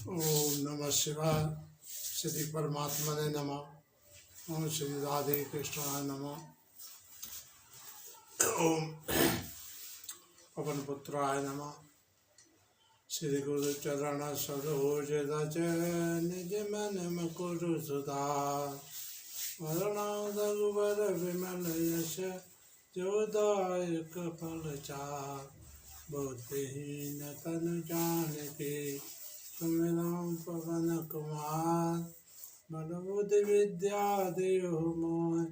ओम नमः शिवाय। श्री परमात्मा ने नमः। ओम श्री राधे कृष्णाय नमः। ओम पवन पुत्राय नमः। श्री गुरु चरण सरोज रज निज मन मुकुर सुधार। वरणां रघुवर विमल यश जोदायक फल चार। बुद्धिहीन तनु जानिके सुमिरौं पवन कुमार। बल बुद्धि विद्या देहु मोहि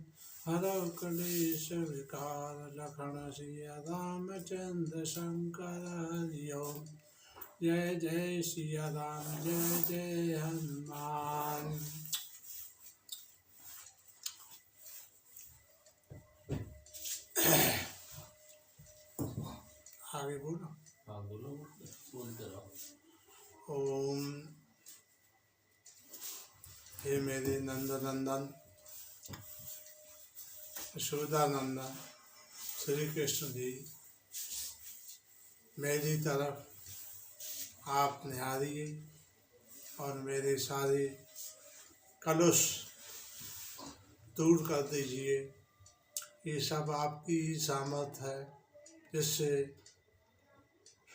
हरौ क्लेश विकार। लखन सिया रामचंद्र शंकर हरि ओम। जय जय सिया राम जय जय हनुमान। आगे बोलो। हाँ बोलो, बोलते रहो। ओम। हे मेरे नंदनंदन यशोदानंदन श्री कृष्ण जी, मेरी तरफ आप निहारिए और मेरे सारे कलुष दूर कर दीजिए। ये सब आपकी ही सामर्थ है, जिससे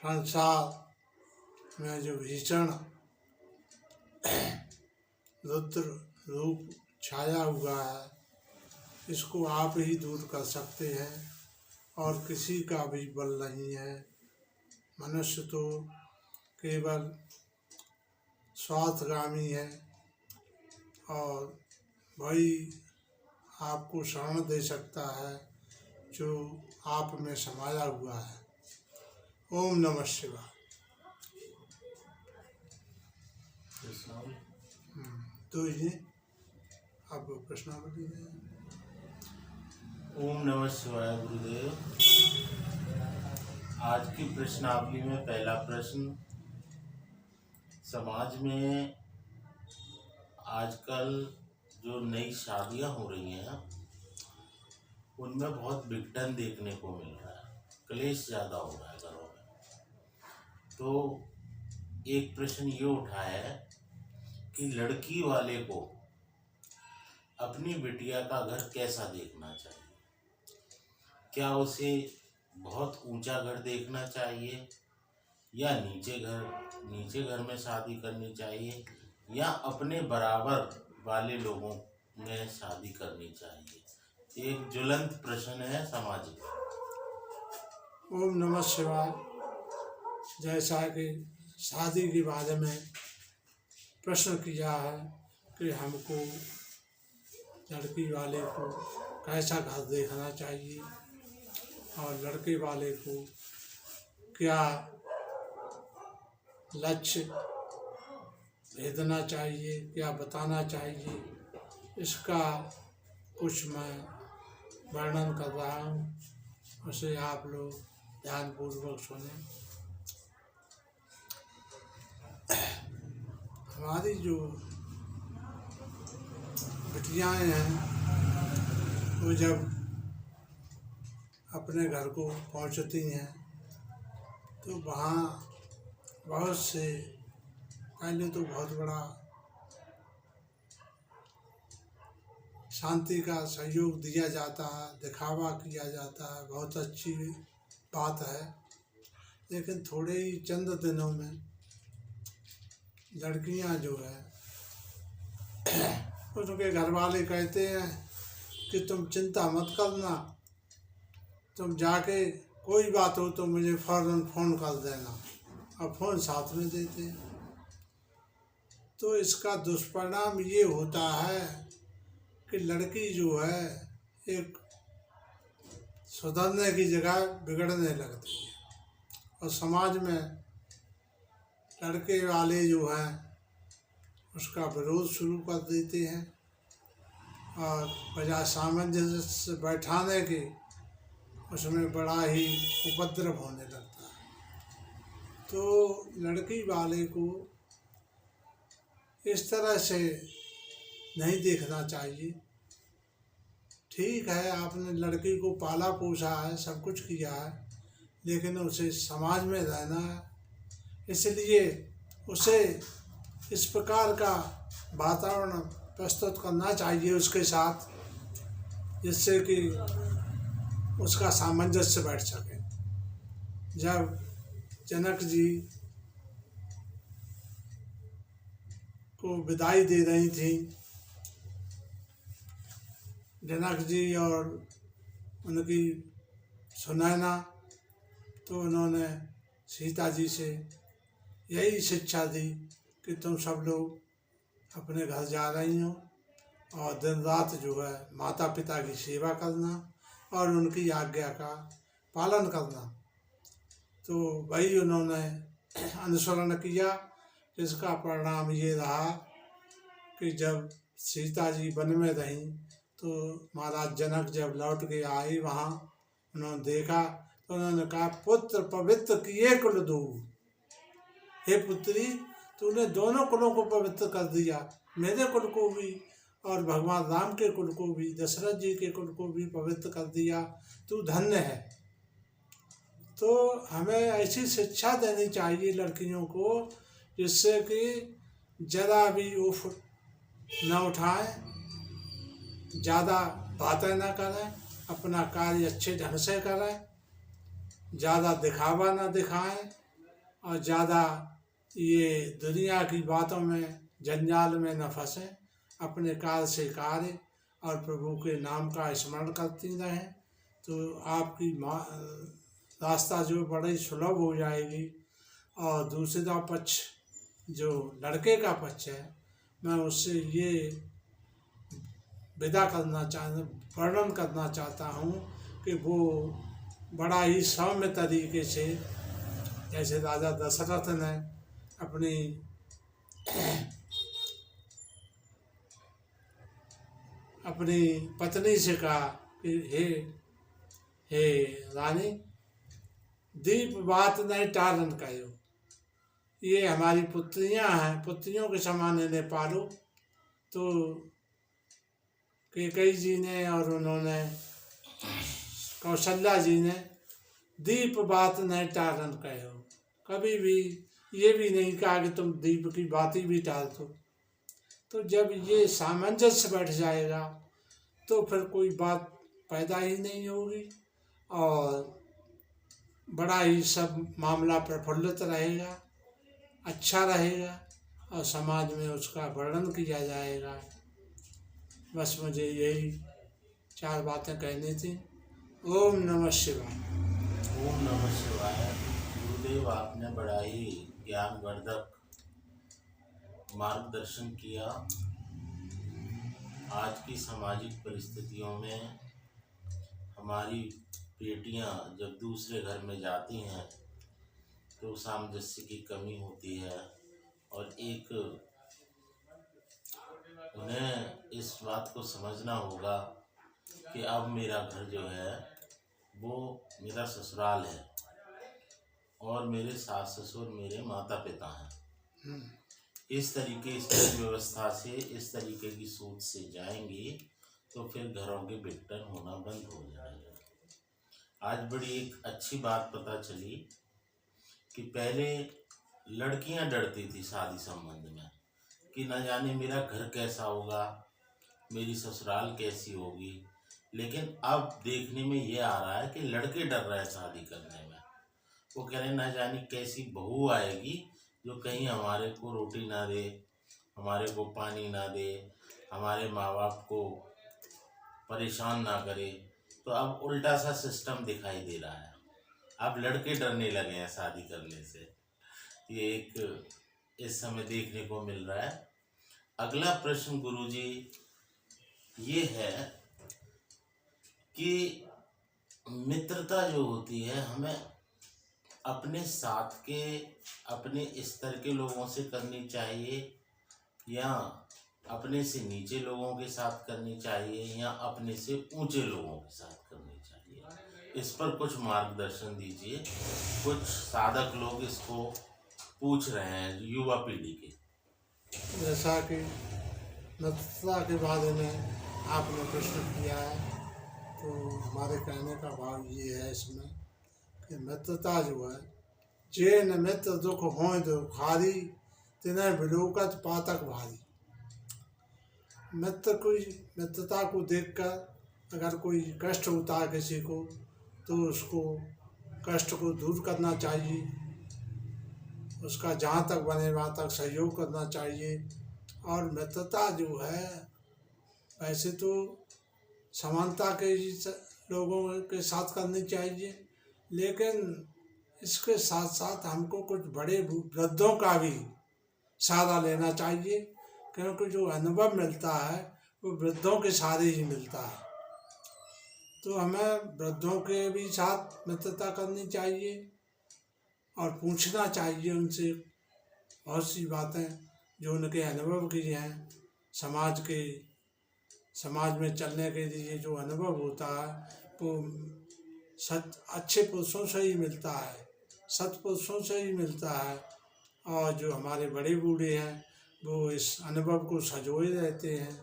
संसार में जो भीषण रुद्र रूप छाया हुआ है, इसको आप ही दूर कर सकते हैं और किसी का भी बल नहीं है। मनुष्य तो केवल स्वार्थगामी है और वही आपको शरण दे सकता है जो आप में समाया हुआ है। ओम नमः शिवाय। तो ये आप प्रश्नावली है। ओम नमः शिवाय गुरुदेव। आज की प्रश्नावली में पहला प्रश्न, समाज में आजकल जो नई शादियां हो रही हैं उनमें बहुत विघटन देखने को मिल रहा है, क्लेश ज़्यादा हो रहा है घरों में। तो एक प्रश्न ये उठा है कि लड़की वाले को अपनी बिटिया का घर कैसा देखना चाहिए। क्या उसे बहुत ऊंचा घर देखना चाहिए या नीचे घर में शादी करनी चाहिए या अपने बराबर वाले लोगों में शादी करनी चाहिए। एक ज्वलंत प्रश्न है सामाजिक। ओम नमः शिवाय। जैसा कि शादी के बारे में प्रश्न किया है कि हमको लड़की वाले को कैसा घर देखना चाहिए और लड़के वाले को क्या लक्ष्य भेजना चाहिए, क्या बताना चाहिए, इसका कुछ मैं वर्णन कर रहा हूँ, उसे आप लोग ध्यानपूर्वक सुनें। हमारी जो बिटियाँ हैं वो जब अपने घर को पहुंचती हैं तो वहाँ बहुत से पहले तो बहुत बड़ा शांति का सहयोग दिया जाता है, दिखावा किया जाता है, बहुत अच्छी बात है। लेकिन थोड़े ही चंद दिनों में लड़कियां जो है उनके घर वाले कहते हैं कि तुम चिंता मत करना, तुम जाके कोई बात हो तो मुझे फ़ौरन फ़ोन कर देना, और फ़ोन साथ में देते हैं। तो इसका दुष्परिणाम ये होता है कि लड़की जो है एक सुधरने की जगह बिगड़ने लगती है और समाज में लड़के वाले जो हैं उसका विरोध शुरू कर देते हैं और बजाय सामंजस्य बैठाने के उसमें बड़ा ही उपद्रव होने लगता है। तो लड़की वाले को इस तरह से नहीं देखना चाहिए। ठीक है, आपने लड़की को पाला पोसा है, सब कुछ किया है, लेकिन उसे समाज में रहना है, इसलिए उसे इस प्रकार का वातावरण प्रस्तुत करना चाहिए उसके साथ, जिससे कि उसका सामंजस्य बैठ सके। जब जनक जी को विदाई दे रही थी, जनक जी और उनकी सुनैना, तो उन्होंने सीता जी से यही शिक्षा दी कि तुम सब लोग अपने घर जा रही हो और दिन रात जो है माता पिता की सेवा करना और उनकी आज्ञा का पालन करना। तो वही उन्होंने अनुसरण किया, जिसका परिणाम ये रहा कि जब सीता जी वन में रहीं तो महाराज जनक जब लौट के आए वहाँ, उन्होंने देखा तो उन्होंने कहा, पुत्र पवित्र किए कुल दो। हे पुत्री, तूने दोनों कुलों को पवित्र कर दिया, मेरे कुल को भी और भगवान राम के कुल को भी, दशरथ जी के कुल को भी पवित्र कर दिया, तू धन्य है। तो हमें ऐसी शिक्षा देनी चाहिए लड़कियों को, जिससे कि जरा भी उफ न उठाएं, ज़्यादा बातें न करें, अपना कार्य अच्छे ढंग से करें, ज़्यादा दिखावा न दिखाएं और ज़्यादा ये दुनिया की बातों में जंजाल में न फंसें। अपने कार्य से कार्य और प्रभु के नाम का स्मरण करती रहें, तो आपकी रास्ता जो बड़ी सुलभ हो जाएगी। और दूसरा पक्ष जो लड़के का पक्ष है, मैं उससे ये वर्णन करना चाहता हूँ कि वो बड़ा ही सौम्य तरीके से, जैसे राजा दशरथ ने अपनी पत्नी से कहा कि हे रानी, दीप बात नहीं टालन कहो, ये हमारी पुत्रियां हैं, पुत्रियों के समान इन्हें पालो। तो कैकेयी जी ने और उन्होंने कौशल्या जी ने दीप बात नहीं टालन कहो, कभी भी ये भी नहीं कहा कि तुम दीप की बात ही भी टाल दो। तो जब ये सामंजस्य बैठ जाएगा तो फिर कोई बात पैदा ही नहीं होगी और बड़ा ही सब मामला प्रफुल्लित रहेगा, अच्छा रहेगा और समाज में उसका वर्णन किया जाएगा। बस मुझे यही 4 बातें कहनी थी। ओम नमः शिवाय। ओम नमः शिवाय। गुरुदेव, आपने बड़ा ही ज्ञानवर्धक मार्गदर्शन किया। आज की सामाजिक परिस्थितियों में हमारी बेटियां जब दूसरे घर में जाती हैं तो सामंजस्य की कमी होती है और एक उन्हें इस बात को समझना होगा कि अब मेरा घर जो है वो मेरा ससुराल है और मेरे सास ससुर मेरे माता पिता हैं। इस तरीके से व्यवस्था से, इस तरीके की सोच से जाएंगे तो फिर घरों के बिखटन होना बंद हो जाएगा। आज बड़ी एक अच्छी बात पता चली कि पहले लड़कियां डरती थी शादी संबंध में कि न जाने मेरा घर कैसा होगा, मेरी ससुराल कैसी होगी। लेकिन अब देखने में ये आ रहा है कि लड़के डर रहे हैं शादी करने में। वो कह रहे हैं न जाने कैसी बहू आएगी जो कहीं हमारे को रोटी ना दे, हमारे को पानी ना दे, हमारे माँ बाप को परेशान ना करे। तो अब उल्टा सा सिस्टम दिखाई दे रहा है। अब लड़के डरने लगे हैं शादी करने से। ये एक इस समय देखने को मिल रहा है। अगला प्रश्न गुरुजी ये है कि मित्रता जो होती है हमें अपने साथ के, अपने स्तर के लोगों से करनी चाहिए या अपने से नीचे लोगों के साथ करनी चाहिए या अपने से ऊंचे लोगों के साथ करनी चाहिए? इस पर कुछ मार्गदर्शन दीजिए। कुछ साधक लोग इसको पूछ रहे हैं, युवा पीढ़ी के। जैसा कि मित्रता के बारे में आपने प्रश्न किया है, तो हमारे कहने का भाव ये है इसमें कि मित्रता जो है, जे न मित्र दुख हों दुखारी, तिन्हें विलोकत पातक भारी। मित्रता को देखकर अगर कोई कष्ट होता है किसी को, तो उसको कष्ट को दूर करना चाहिए, उसका जहाँ तक बने वहाँ तक सहयोग करना चाहिए। और मित्रता जो है वैसे तो समानता के ही लोगों के साथ करनी चाहिए, लेकिन इसके साथ साथ हमको कुछ बड़े वृद्धों का भी सहारा लेना चाहिए, क्योंकि जो अनुभव मिलता है वो वृद्धों के सहारे ही मिलता है। तो हमें वृद्धों के भी साथ मित्रता करनी चाहिए और पूछना चाहिए उनसे बहुत सी बातें जो उनके अनुभव की हैं। समाज में चलने के लिए जो अनुभव होता है वो अच्छे पुरुषों से ही मिलता है, सत्पुरुषों से ही मिलता है। और जो हमारे बड़े बूढ़े हैं वो इस अनुभव को संजोए रहते हैं,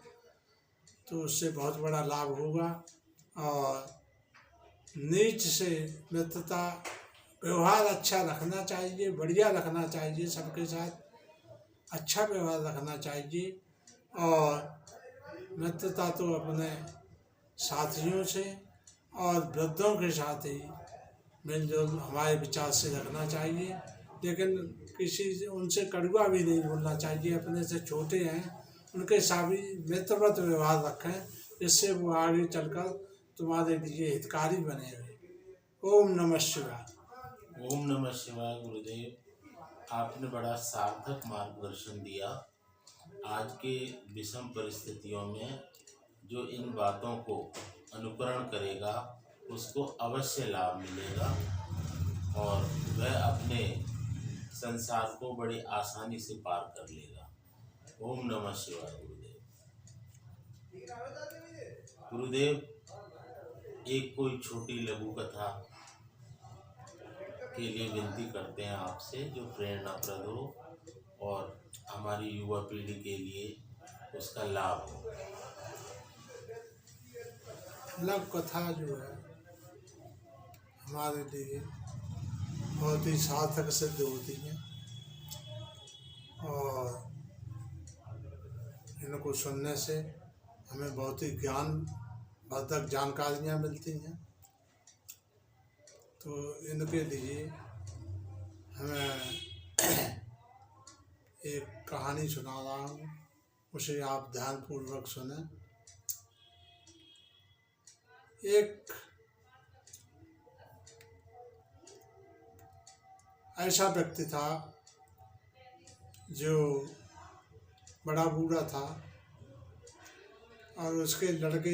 तो उससे बहुत बड़ा लाभ होगा। और नीच से मित्रता, व्यवहार अच्छा रखना चाहिए, बढ़िया रखना चाहिए, सबके साथ अच्छा व्यवहार रखना चाहिए। और मित्रता तो अपने साथियों से और वृद्धों के साथ ही मिलजुल हमारे विचार से रखना चाहिए, लेकिन उनसे कड़वा भी नहीं बोलना चाहिए। अपने से छोटे हैं उनके साथ भी मित्रवत व्यवहार रखें, जिससे वो आगे चलकर तुम्हारे लिए हितकारी बने हुए। ओम नमः शिवाय। ओम नमः शिवाय। गुरुदेव, आपने बड़ा सार्थक मार्गदर्शन दिया। आज के विषम परिस्थितियों में जो इन बातों को अनुकरण करेगा उसको अवश्य लाभ मिलेगा और वह अपने संसार को बड़ी आसानी से पार कर लेगा। ओम नमः शिवाय। गुरुदेव, एक कोई छोटी लघु कथा के लिए विनती करते हैं आपसे, जो प्रेरणाप्रद हो और हमारी युवा पीढ़ी के लिए उसका लाभ हो। लघु कथा जो है हमारे लिए बहुत ही सार्थक सिद्ध होती है और इनको सुनने से हमें बहुत ही ज्ञानवर्धक जानकारियाँ मिलती हैं। तो इनके लिए हमें एक कहानी सुना रहा हूँ, उसे आप ध्यानपूर्वक सुनें। एक ऐसा व्यक्ति था जो बड़ा बूढ़ा था और उसके लड़के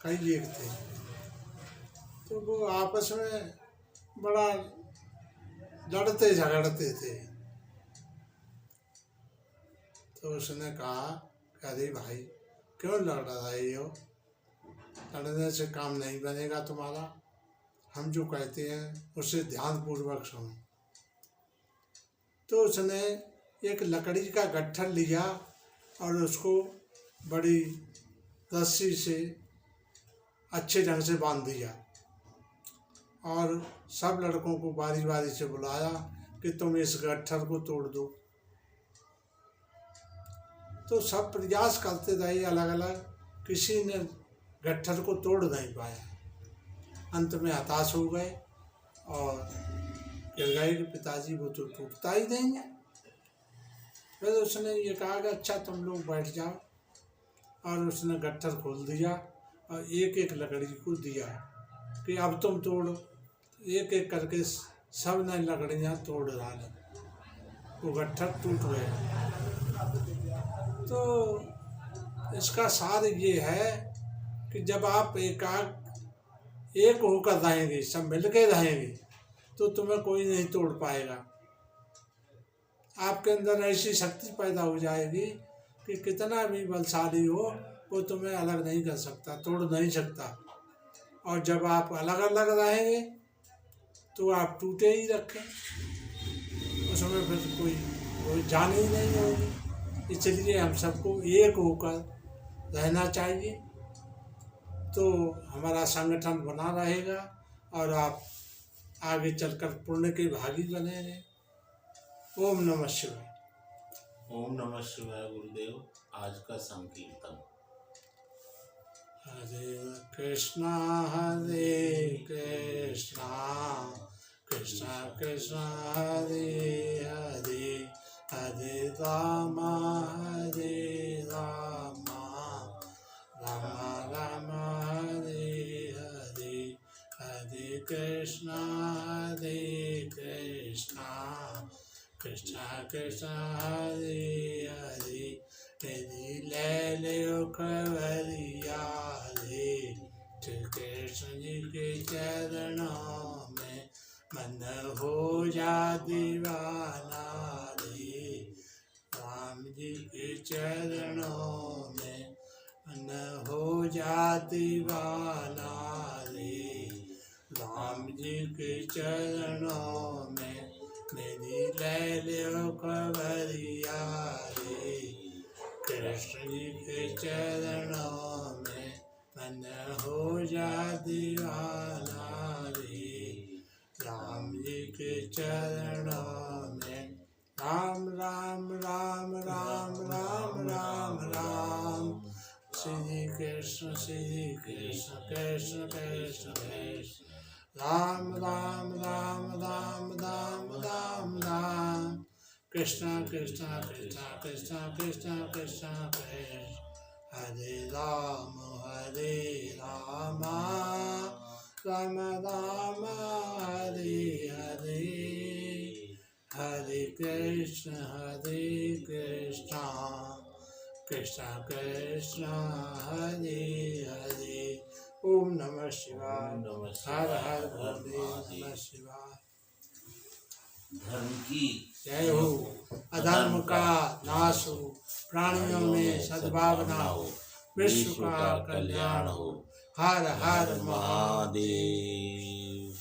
कई एक थे। तो वो आपस में बड़ा लड़ते झगड़ते थे। तो उसने कहा, अरे भाई क्यों लड़ रहे हो, लड़ने से काम नहीं बनेगा तुम्हारा, हम जो कहते हैं उसे ध्यानपूर्वक सुनो। तो उसने एक लकड़ी का गट्ठर लिया और उसको बड़ी रस्सी से अच्छे ढंग से बांध दिया और सब लड़कों को बारी बारी से बुलाया कि तुम इस गट्ठर को तोड़ दो। तो सब प्रयास करते रहे अलग अलग, किसी ने गट्ठर को तोड़ नहीं पाया। अंत में हताश हो गए और कह गए कि पिताजी वो तो टूटता ही नहीं है। फिर उसने ये कहा कि अच्छा तुम लोग बैठ जाओ, और उसने गट्ठर खोल दिया और एक एक लकड़ी को दिया कि अब तुम तोड़ो। एक एक करके सब ने लकड़ियाँ तोड़ डाली, वो गट्ठर टूट गया। तो इसका सार ये है कि जब आप एक होकर रहेंगे, सब मिलके रहेंगे, तो तुम्हें कोई नहीं तोड़ पाएगा। आपके अंदर ऐसी शक्ति पैदा हो जाएगी कि कितना भी बलशाली हो वो तुम्हें अलग नहीं कर सकता, तोड़ नहीं सकता। और जब आप अलग अलग रहेंगे तो आप टूटे ही रखें, उसमें फिर कोई जान ही नहीं होगी। इसलिए हम सबको एक होकर रहना चाहिए, तो हमारा संगठन बना रहेगा और आप आगे चलकर पुण्य के भागी बनेंगे। ओम नमः शिवाय। ओम नमः शिवाय गुरुदेव। आज का संकीर्तन। हरे कृष्णा कृष्णा कृष्णा हरे हरे हरे राम राम राम हरे हरे हरे कृष्णा कृष्णा हरे हरे तेरी लैले खबरिया रे श्री कृष्ण जी के चरणों में मन हो जा दीवाना रे। राम जी के चरणों में मन हो जा दीवाना रे। राम जी के चरणों में मेरी लैलो खबरिया रे। कृष्ण जी के चरणों में मन हो जा दीवाना रे। राम जी के चरणों में राम राम राम राम राम राम राम श्री कृष्ण कृष्ण कृष्ण कृष्ण राम राम राम राम राम राम राम कृष्ण कृष्ण कृष्ण कृष्ण कृष्ण कृष्ण हरे राम राम राम हरे हरे हरे कृष्ण कृष्ण कृष्ण हरे हरे। ओम नमः शिवाय। हर हर महादेव। नमः शिवाय। धर्म की जय हो। अधर्म का नाश हो। प्राणियों में सद्भावना हो। विश्व का कल्याण हो। हर हर महादेव।